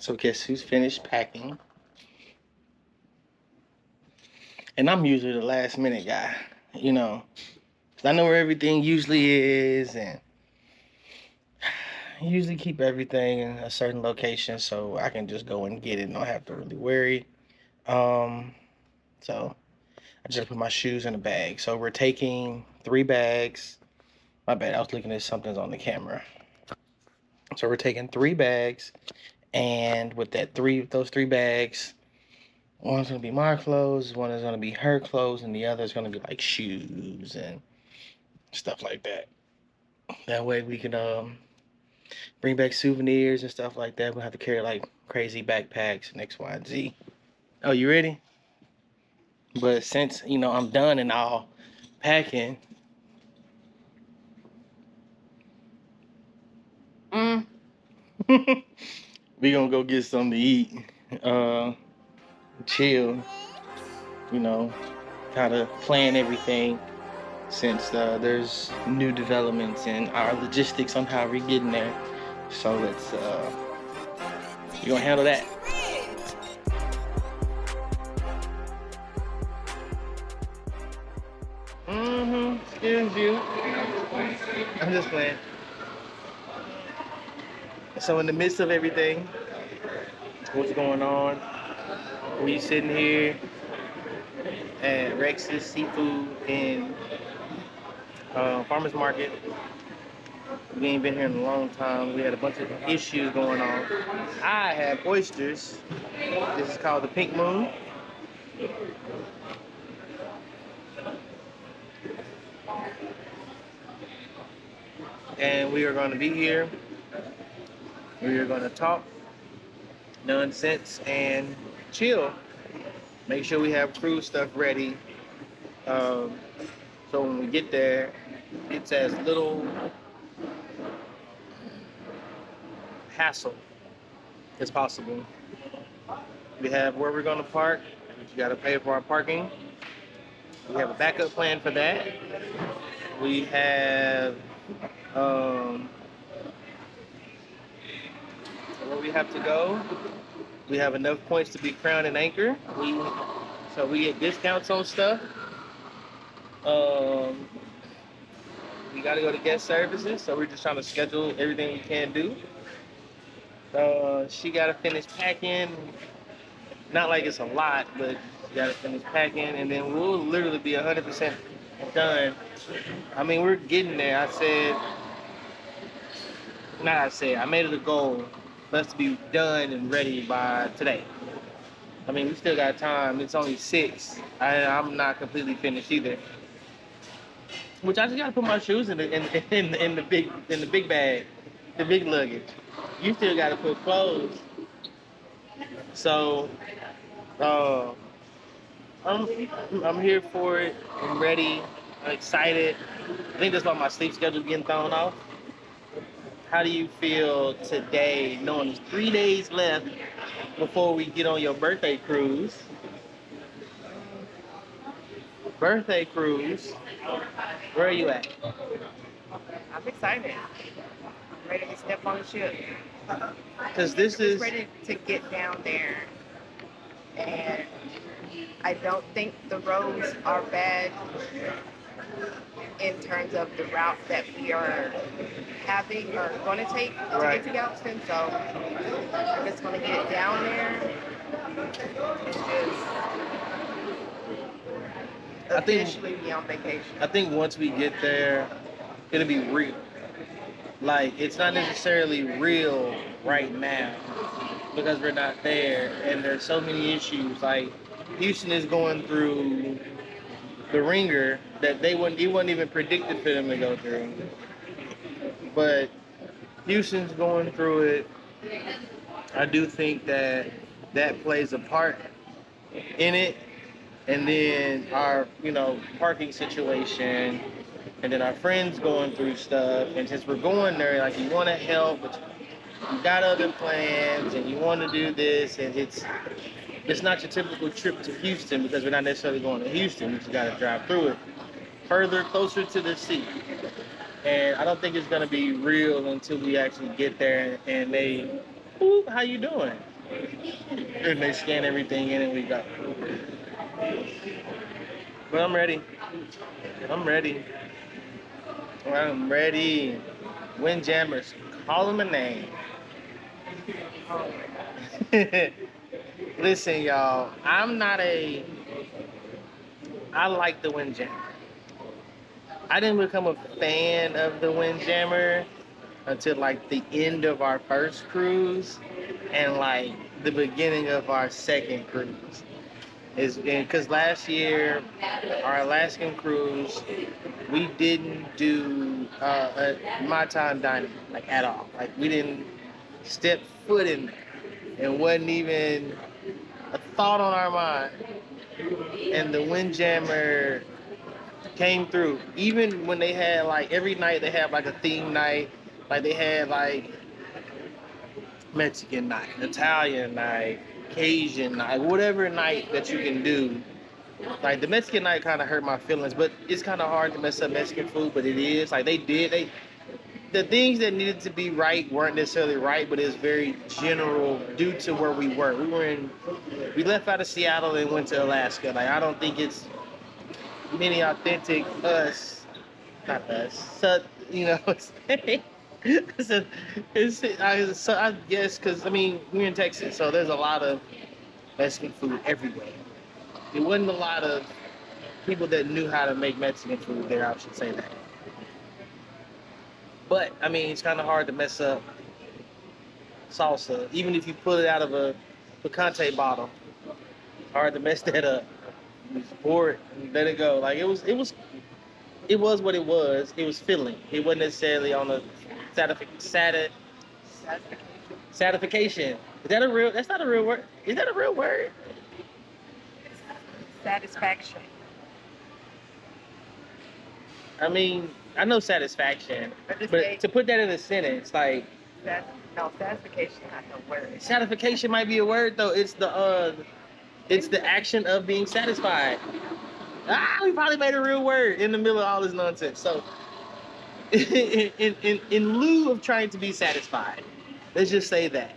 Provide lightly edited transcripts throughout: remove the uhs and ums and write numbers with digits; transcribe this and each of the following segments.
So guess who's finished packing? And I'm usually the last minute guy, you know. 'Cause I know where everything usually is, and I usually keep everything in a certain location so I can just go and get it and don't have to really worry. Um, so I just put my shoes in a bag. So we're taking 3 bags. My bad, I was looking at something's on the camera. So we're taking 3 bags, and with those 3 bags, one's gonna be my clothes, one is gonna be her clothes, and the other is gonna be like shoes and stuff like that. That way we can bring back souvenirs and stuff like that. We'll have to carry like crazy backpacks and X, Y, and Z. Oh, you ready? But since I'm done and all packing, we gonna go get something to eat. Uh, chill. You know, kind of plan everything since there's new developments in our logistics on how we're getting there. So let's we gonna handle that. Excuse you. I'm just playing. So in the midst of everything, what's going on? We sitting here at Rex's Seafood in Farmers Market. We ain't been here in a long time. We had a bunch of issues going on. I have oysters. This is called the Pink Moon. And we are going to be here. We are going to talk nonsense and chill. Make sure we have cruise stuff ready. So when we get there, it's as little hassle as possible. We have where we're going to park. You got to pay for our parking. We have a backup plan for that. We have where we have to go. We have enough points to be crowned and anchor. So we get discounts on stuff. We got to go to guest services, so we're just trying to schedule everything we can do. She got to finish packing. Not like it's a lot, but she got to finish packing, and then we'll literally be 100% done. I mean, we're getting there. I made it a goal for us to be done and ready by today. I mean, we still got time. It's only 6. I'm not completely finished either. Which I just gotta put my shoes in the big bag, the big luggage. You still gotta put clothes. So, uh, I'm here for it. I'm ready. I'm excited. I think that's why my sleep schedule getting thrown off. How do you feel today, knowing there's 3 days left before we get on your birthday cruise? Birthday cruise. Where are you at? I'm excited. I'm ready to step on the ship. Because this I'm is ready to get down there. And I don't think the roads are bad in terms of the route that we are having or going to take to get to Galveston. So I'm just going to get down there and just officially be on vacation. I think once we get there, it'll be real. Like, it's not necessarily real right now because we're not there, and there's so many issues. Like, Houston is going through the ringer that it wasn't even predicted for them to go through. But Houston's going through it. I do think that plays a part in it. And then our, parking situation, and then our friends going through stuff. And since we're going there, like, you want to help, but you got other plans, and you want to do this, and it's not your typical trip to Houston because we're not necessarily going to Houston. We just got to drive through it further, closer to the sea. And I don't think it's going to be real until we actually get there and they, how you doing? And they scan everything in and we go. But I'm ready. I'm ready. I'm ready. Windjammers, call them a name. Listen, y'all. I like the Windjammer. I didn't become a fan of the Windjammer until like the end of our first cruise and like the beginning of our second cruise. Is because last year, our Alaskan cruise, we didn't do my time dining like at all. Like we didn't step foot in there. It wasn't even a thought on our mind. And the Windjammer came through. Even when they had like every night they had like a theme night. Like they had like Mexican night, Italian night, Cajun night, whatever night that you can do. Like the Mexican night kind of hurt my feelings, but it's kind of hard to mess up Mexican food. But it is like the things that needed to be right weren't necessarily right, but it's very general due to where we were. We left out of Seattle and went to Alaska. Like I don't think it's many authentic us, not us, so, you know. I guess because I mean we're in Texas, so there's a lot of Mexican food everywhere. There wasn't a lot of people that knew how to make Mexican food there. I should say that. But I mean, it's kind of hard to mess up salsa, even if you pull it out of a picante bottle. It's hard to mess that up. You just pour it and let it go. Like it was what it was. It was filling. It wasn't necessarily on a satification. Is that a real? That's not a real word. Is that a real word? Satisfaction. I mean, I know satisfaction, But but to put that in a sentence, like satisfaction is not the word. satisfaction might be a word though. It's the action of being satisfied. We probably made a real word in the middle of all this nonsense. So, in lieu of trying to be satisfied, let's just say that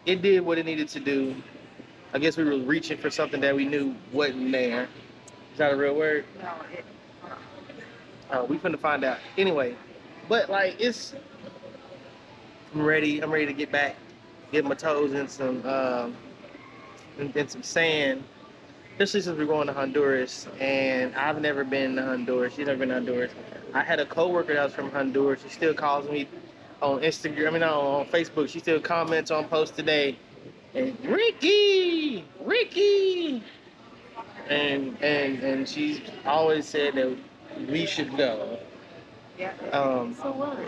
it did what it needed to do. I guess we were reaching for something that we knew wasn't there. Is that a real word? No, we finna find out. Anyway, but like I'm ready to get back, get my toes in some in some sand. Especially since we're going to Honduras, and I've never been to Honduras. She's never been to Honduras. I had a coworker that was from Honduras. She still calls me on Instagram. I mean, on Facebook. She still comments on posts today. And Ricky, and she's always said that we should go. yeah. It's a word.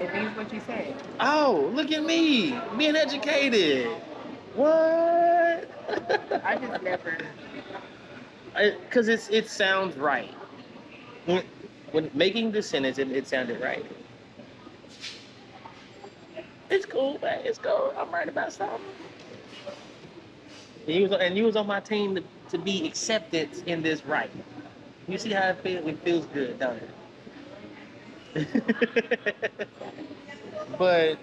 It means what you say. Oh, look at me being educated. What? I just never. Because it sounds right. When making the sentence, it sounded right. It's cool, man. It's cool. I'm right about something. And you was on my team to be accepted in this right. You see how it feels? It feels good, don't it? But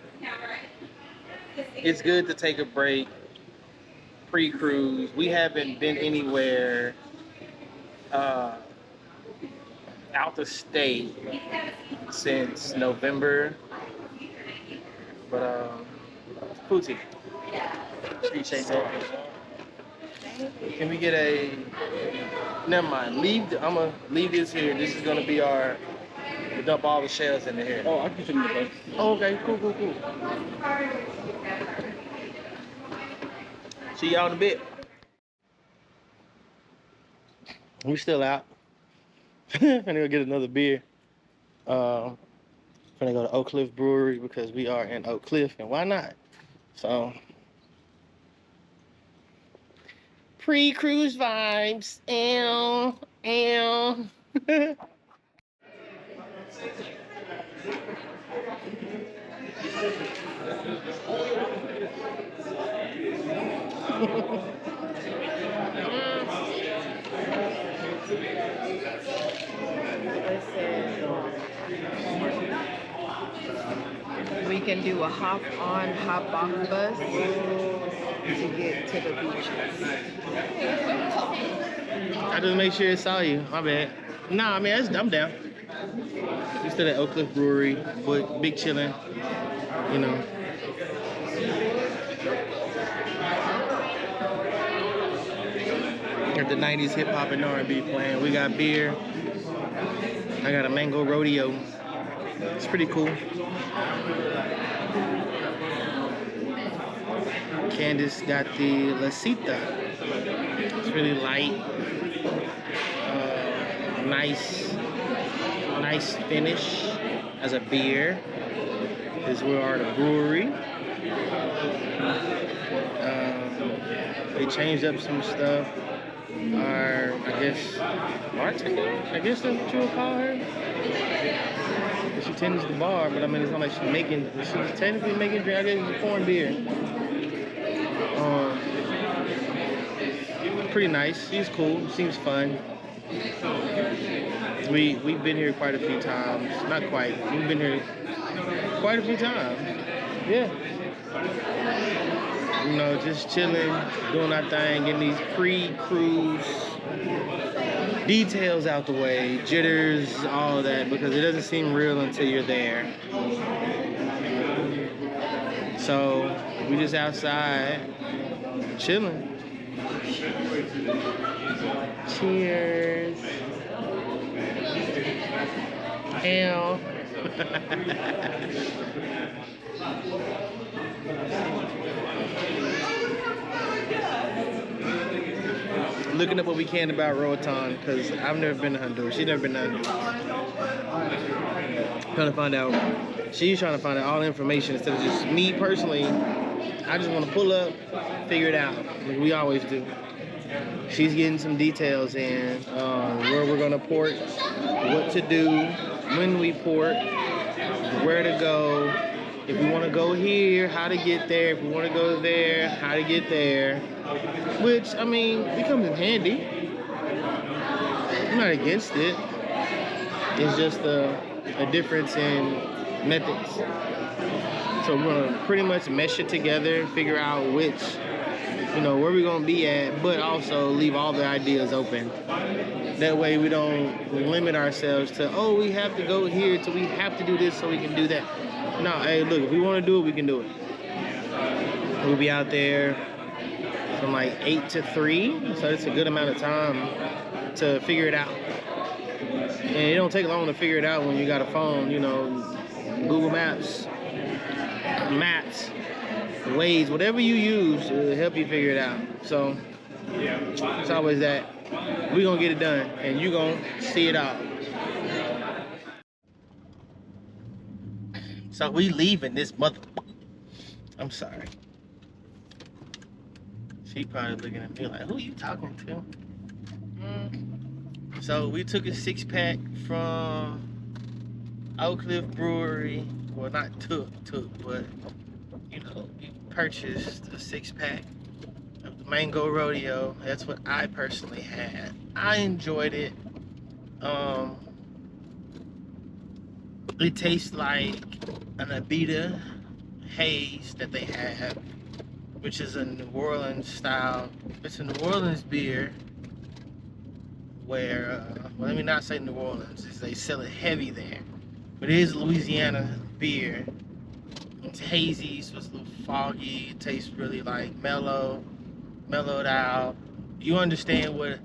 it's good to take a break pre-cruise. We haven't been anywhere out the state since November. But Pootie, appreciate that. Can we get a? Never mind. I'm gonna leave this here. This is gonna be our. We dump all the shells in here. Oh, I can fit in the place. Oh, okay. Cool. See y'all in a bit. We still out. Finna go get another beer. Finna go to Oak Cliff Brewery because we are in Oak Cliff, and why not? So. Pre-cruise vibes. Ew. can do a hop on, hop off bus to get to the beaches. I just make sure it saw you. My bad. Nah, I mean, I'm down. We still at Oak Cliff Brewery, but big chillin', you know. Got the 90s hip hop and R&B playing. We got beer. I got a mango rodeo. It's pretty cool. Candace got the La Cita. It's really light. Nice finish as a beer. This is where our the brewery. They changed up some stuff. Our, I guess, bartender? I guess that's what you would call her. She tends the bar, but I mean, it's not like she's technically making drink. I guess it's pouring beer. Pretty nice. She's cool. Seems fun. We've been here quite a few times. Not quite. We've been here quite a few times. Yeah. You know, just chilling, doing our thing, getting these pre-cruise details out the way, jitters, all of that, because it doesn't seem real until you're there. So we just outside chilling. Cheers. Hell. Looking up what we can about Roatan, because I've never been to Honduras. She's never been to Honduras. Trying to find out. She's trying to find out all the information instead of just me personally. I just want to pull up, figure it out, like we always do. She's getting some details in where we're gonna port, what to do, when we port, where to go, if we want to go here, how to get there, if we want to go there, how to get there. Which, I mean, it comes in handy. I'm not against it. It's just a difference in methods. So we're gonna pretty much mesh it together, figure out which, you know, where we're gonna be at, but also leave all the ideas open. That way we don't limit ourselves to, oh, we have to go here, so we have to do this so we can do that. No, hey, look, if we want to do it, we can do it. We'll be out there from like 8 to 3, so it's a good amount of time to figure it out. And it don't take long to figure it out when you got a phone, you know, Google Maps, Waze, whatever you use to help you figure it out. So it's always that. We're gonna get it done, and you gonna see it all. So we leaving this mother. I'm sorry. She probably looking at me like, who you talking to? So we took a 6-pack from Oak Cliff Brewery. Well, not took, but you know, we purchased a 6-pack of the Mango Rodeo. That's what I personally had. I enjoyed it. It tastes like an Abita haze that they have, which is a New Orleans style. It's a New Orleans beer where, well, let me not say New Orleans, they sell it heavy there. But it is Louisiana beer. It's hazy, so it's a little foggy. It tastes really like mellowed out. You understand what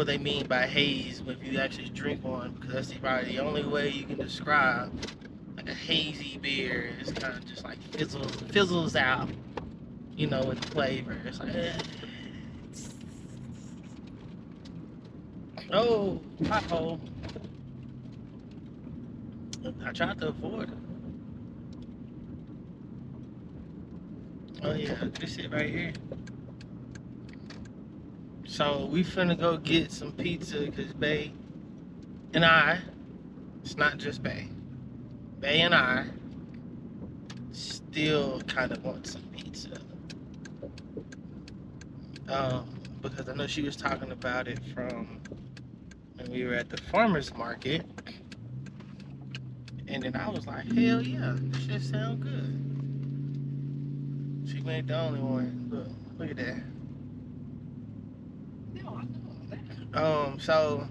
they mean by haze if you actually drink one, because that's probably the only way you can describe like a hazy beer. It's kind of just like fizzles out, you know, with flavor. It's like, oh, pothole. I tried to avoid it. Oh yeah, this it right here. So we finna go get some pizza because Bay and I, it's not just Bay and I still kind of want some pizza. Because I know she was talking about it from when we were at the farmer's market. And then I was like, hell yeah, this shit sound good. She ain't the only one. Look at that. So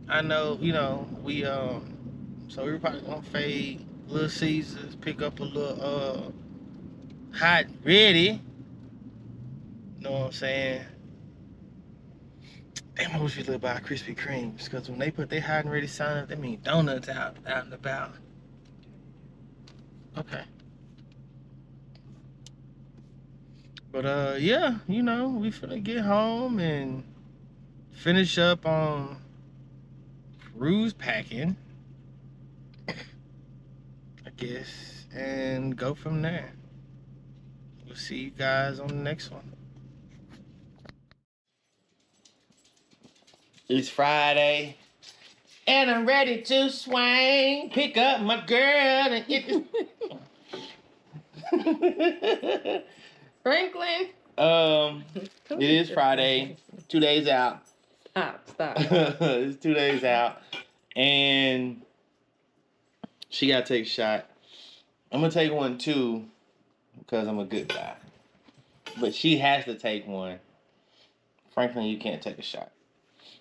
I know, so we were probably gonna fade Little Caesars, pick up a little hot and ready. You know what I'm saying? Damn, I wish we lived by Krispy Kremes, because when they put their hot and ready sign up, they mean donuts out and about. Okay. But yeah, we finna get home and finish up on cruise packing, I guess, and go from there. We'll see you guys on the next one. It's Friday, and I'm ready to swing. Pick up my girl and get this. Franklin. It is Friday. 2 days out. Stop. It's 2 days out, and she gotta take a shot. I'm gonna take one too, because I'm a good guy. But she has to take one. Franklin, you can't take a shot.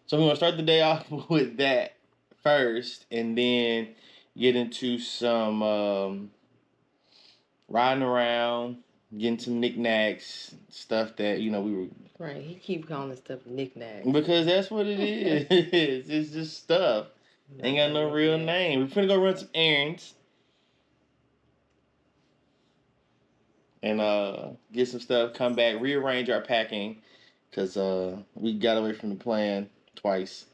So we're gonna start the day off with that first, and then get into some riding around, getting some knickknacks, stuff that we were. Right, he keep calling this stuff knickknacks. Because that's what it is. It's just stuff. Ain't got no real name. We're finna go run some errands. And get some stuff, come back, rearrange our packing, because we got away from the plan twice.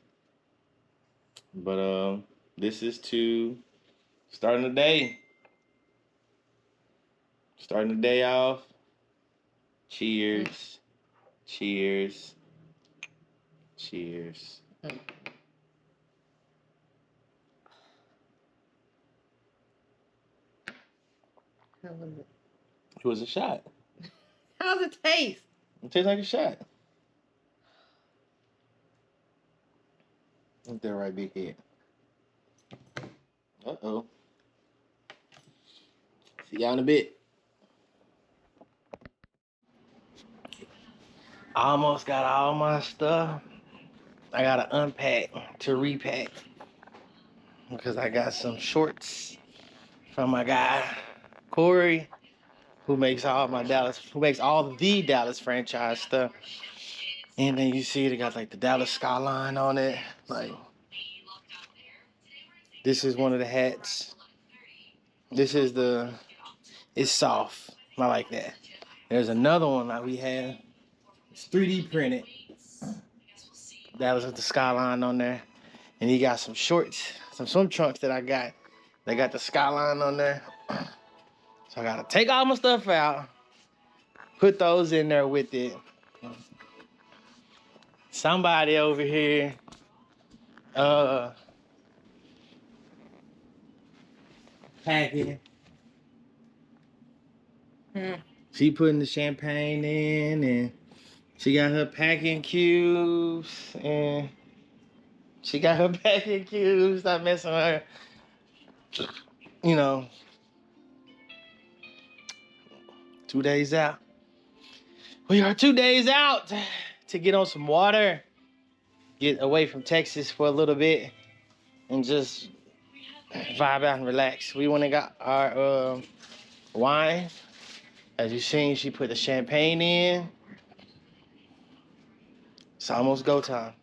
But this is to starting the day. Starting the day off. Cheers. Cheers. Cheers. How was it? It was a shot. How's it taste? It tastes like a shot. Ain't that right, big head? Uh-oh. See y'all in a bit. I almost got all my stuff. I gotta unpack to repack, because I got some shorts from my guy Corey, who makes all the Dallas franchise stuff. And then you see they got like the Dallas skyline on it. Like, this is one of the hats. It's soft. I like that. There's another one that we have. It's 3D printed. Dallas with the skyline on there. And he got some shorts, some swim trunks that I got. They got the skyline on there. So I gotta take all my stuff out, put those in there with it. Somebody over here, packing. She putting the champagne in, and she got her packing cubes, and stop messing with her. 2 days out. We are 2 days out to get on some water, get away from Texas for a little bit, and just vibe out and relax. We went and got our wine. As you've seen, she put the champagne in. It's almost go time.